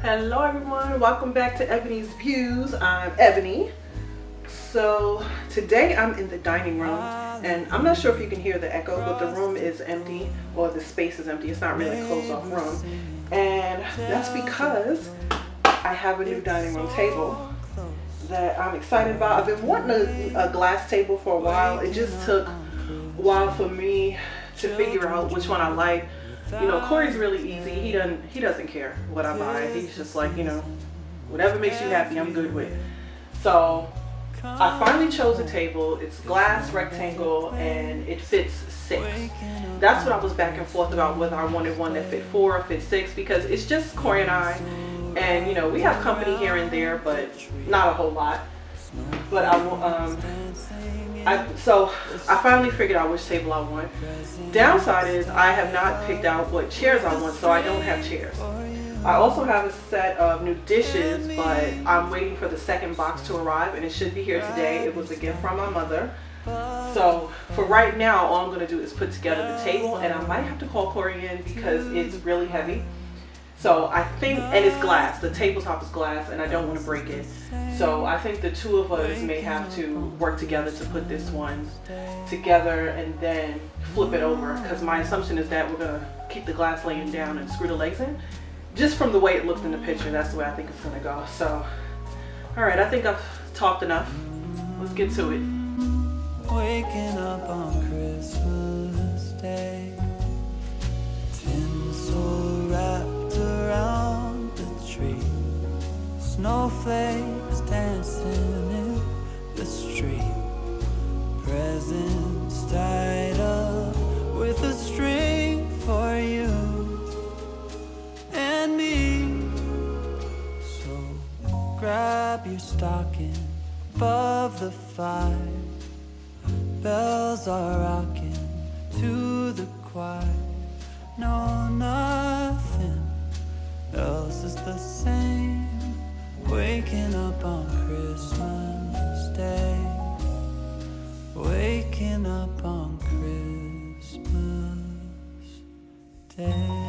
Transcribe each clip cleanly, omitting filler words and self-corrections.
Hello everyone, welcome back to Ebony's Views. I'm Ebony. So today I'm in the dining room and I'm not sure if you can hear the echo, but the room is empty, or the space is empty. It's not really a closed off room, and that's because I have a new dining room table that I'm excited about. I've been wanting a glass table for a while. It just took a while for me to figure out which one I like. You know, Corey's really easy. He doesn't care what I buy. He's just like, you know, whatever makes you happy, I'm good with. So I finally chose a table. It's glass rectangle and it fits 6. That's what I was back and forth about, whether I wanted one that fit 4 or fit 6, because it's just Corey and I, and you know, we have company here and there, but not a whole lot. But so I finally figured out which table I want. Downside is I have not picked out what chairs I want, so I don't have chairs. I also have a set of new dishes, but I'm waiting for the second box to arrive, and it should be here today. It was a gift from my mother. So for right now, all I'm going to do is put together the table, and I might have to call Corey in because it's really heavy. So I think, and it's glass, the tabletop is glass, and I don't want to break it. So I think the two of us may have to work together to put this one together and then flip it over, because my assumption is that we're going to keep the glass laying down and screw the legs in. Just from the way it looked in the picture, that's the way I think it's going to go. So, alright, I think I've talked enough. Let's get to it. Waking up on Christmas Day, tinsel wrapped around the tree, snowflakes dancing in the street, presents tied up with a string for you and me. So grab your stocking above the fire, bells are rocking to the choir. No, nothing else is the same. Waking up on Christmas Day, waking up on Christmas Day.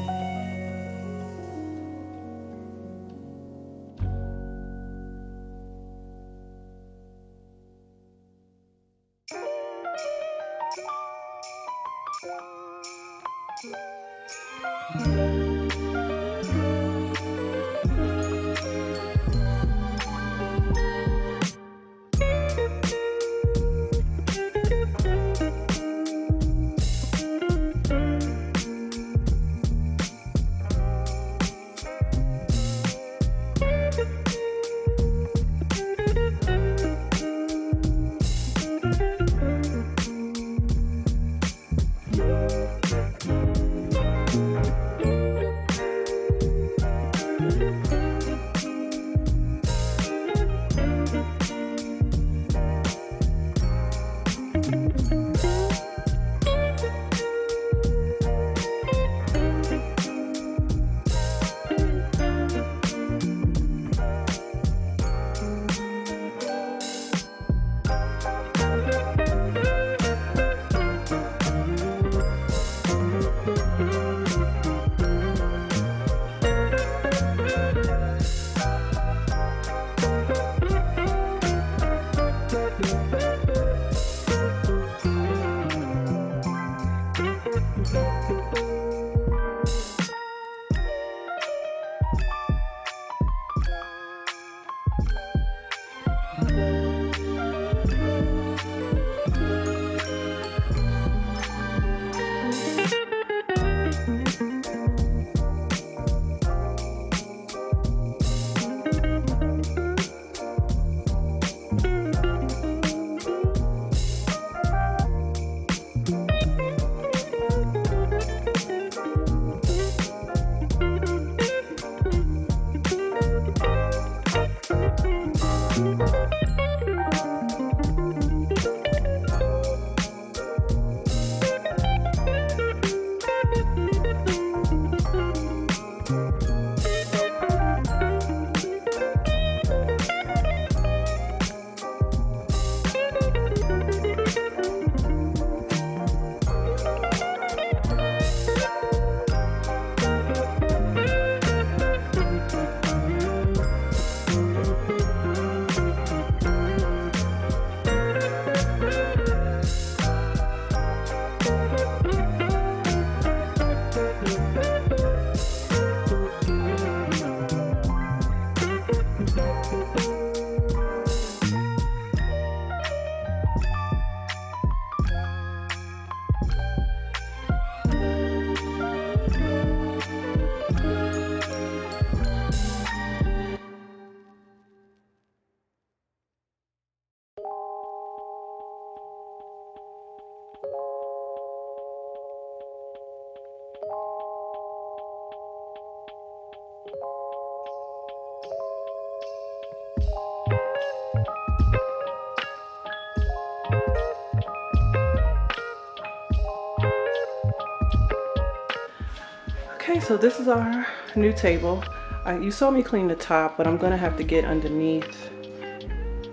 Okay, so this is our new table. You saw me clean the top, but I'm gonna have to get underneath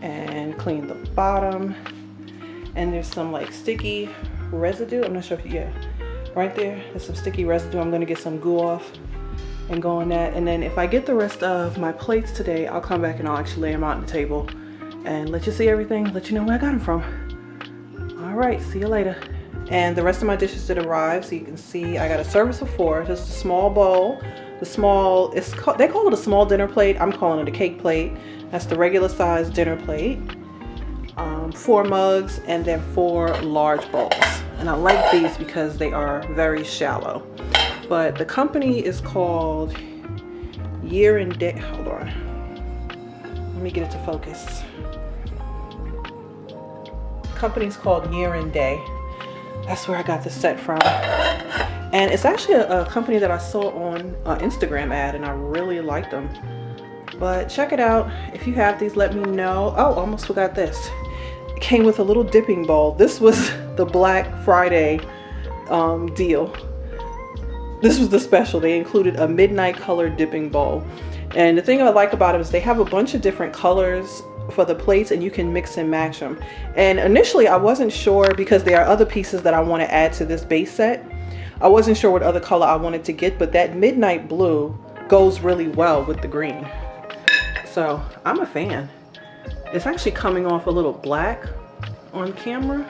and clean the bottom. And there's some like sticky residue. I'm not sure if you get right there. There's some sticky residue. I'm gonna get some glue off and go on that. And then if I get the rest of my plates today, I'll come back and I'll actually lay them out on the table and let you see everything, let you know where I got them from. All right, see you later. And the rest of my dishes did arrive, so you can see I got a service of 4. Just a small bowl. The small, they call it a small dinner plate. I'm calling it a cake plate. That's the regular size dinner plate. 4 mugs, and then 4 large bowls. And I like these because they are very shallow. But the company is called Year and Day. Hold on. Let me get it to focus. The company's called Year and Day. That's where I got this set from. And it's actually a company that I saw on an Instagram ad, and I really liked them. But check it out. If you have these, let me know. Oh, almost forgot this. It came with a little dipping bowl. This was the Black Friday deal. This was the special. They included a midnight color dipping bowl. And the thing I like about it is they have a bunch of different colors for the plates, and you can mix and match them. And initially I wasn't sure, because there are other pieces that I want to add to this base set. I wasn't sure what other color I wanted to get, but that midnight blue goes really well with the green. So I'm a fan. It's actually coming off a little black on camera,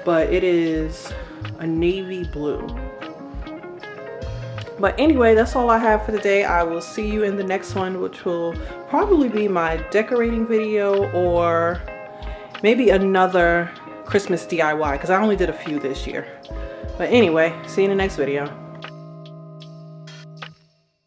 but it is a navy blue. But anyway, that's all I have for today. I will see you in the next one, which will probably be my decorating video, or maybe another Christmas DIY, because I only did a few this year. But anyway, see you in the next video.